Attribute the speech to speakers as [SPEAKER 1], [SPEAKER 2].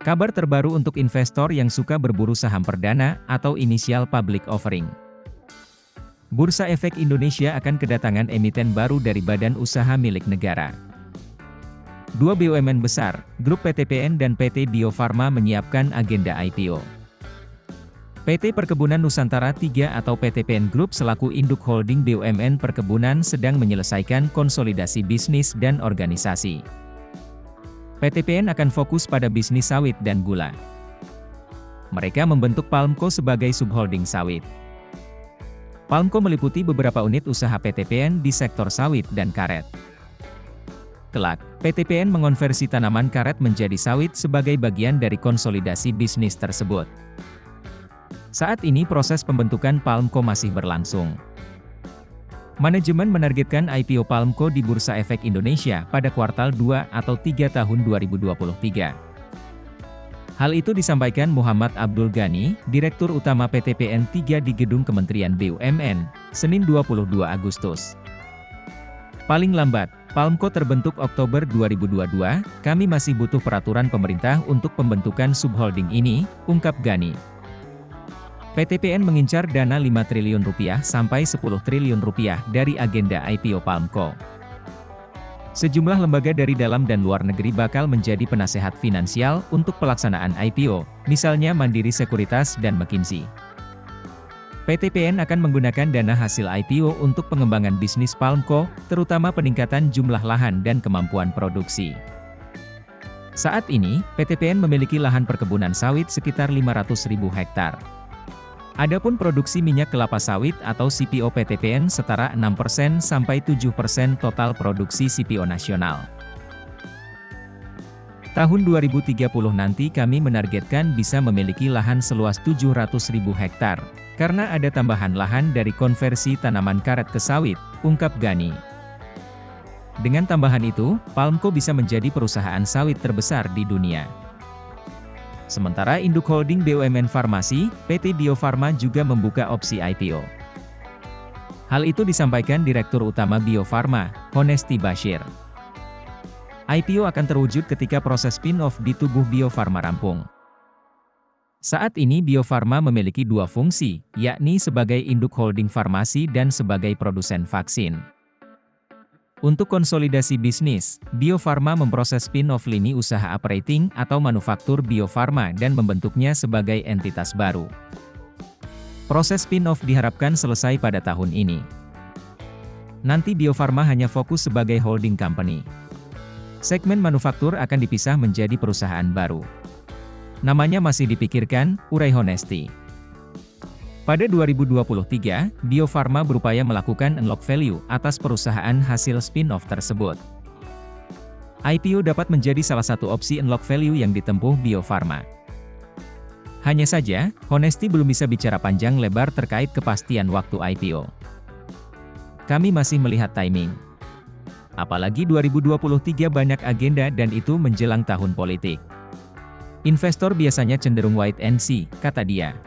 [SPEAKER 1] Kabar terbaru untuk investor yang suka berburu saham perdana atau initial public offering. Bursa Efek Indonesia akan kedatangan emiten baru dari badan usaha milik negara. Dua BUMN besar, Grup PTPN dan PT Bio Farma menyiapkan agenda IPO. PT Perkebunan Nusantara III atau PTPN Group selaku induk holding BUMN perkebunan sedang menyelesaikan konsolidasi bisnis dan organisasi. PTPN akan fokus pada bisnis sawit dan gula. Mereka membentuk Palmco sebagai subholding sawit. Palmco meliputi beberapa unit usaha PTPN di sektor sawit dan karet. Kelak, PTPN mengonversi tanaman karet menjadi sawit sebagai bagian dari konsolidasi bisnis tersebut. Saat ini proses pembentukan Palmco masih berlangsung. Manajemen menargetkan IPO Palmco di Bursa Efek Indonesia pada kuartal 2 atau 3 tahun 2023. Hal itu disampaikan Muhammad Abdul Ghani, Direktur Utama PTPN III di Gedung Kementerian BUMN, Senin 22 Agustus. Paling lambat, Palmco terbentuk Oktober 2022, kami masih butuh peraturan pemerintah untuk pembentukan subholding ini, ungkap Ghani. PTPN mengincar dana Rp5 triliun sampai Rp10 triliun dari agenda IPO Palmco. Sejumlah lembaga dari dalam dan luar negeri bakal menjadi penasehat finansial untuk pelaksanaan IPO, misalnya Mandiri Sekuritas dan McKinsey. PTPN akan menggunakan dana hasil IPO untuk pengembangan bisnis Palmco, terutama peningkatan jumlah lahan dan kemampuan produksi. Saat ini, PTPN memiliki lahan perkebunan sawit sekitar 500.000 hektar. Adapun produksi minyak kelapa sawit atau CPO PTPN setara 6% sampai 7% total produksi CPO nasional. Tahun 2030 nanti kami menargetkan bisa memiliki lahan seluas 700.000 hektar, karena ada tambahan lahan dari konversi tanaman karet ke sawit, ungkap Ghani. Dengan tambahan itu, Palmco bisa menjadi perusahaan sawit terbesar di dunia. Sementara induk holding BUMN Farmasi, PT Bio Farma juga membuka opsi IPO. Hal itu disampaikan Direktur Utama Bio Farma, Honesti Bashir. IPO akan terwujud ketika proses spin-off di tubuh Bio Farma rampung. Saat ini Bio Farma memiliki dua fungsi, yakni sebagai induk holding farmasi dan sebagai produsen vaksin. Untuk konsolidasi bisnis, Bio Farma memproses spin-off lini usaha operating atau manufaktur Bio Farma dan membentuknya sebagai entitas baru. Proses spin-off diharapkan selesai pada tahun ini. Nanti Bio Farma hanya fokus sebagai holding company. Segmen manufaktur akan dipisah menjadi perusahaan baru. Namanya masih dipikirkan, urai Honesti. Pada 2023, Bio Farma berupaya melakukan unlock value atas perusahaan hasil spin-off tersebut. IPO dapat menjadi salah satu opsi unlock value yang ditempuh Bio Farma. Hanya saja, Honesti belum bisa bicara panjang lebar terkait kepastian waktu IPO. Kami masih melihat timing. Apalagi 2023 banyak agenda dan itu menjelang tahun politik. Investor biasanya cenderung wait and see, kata dia.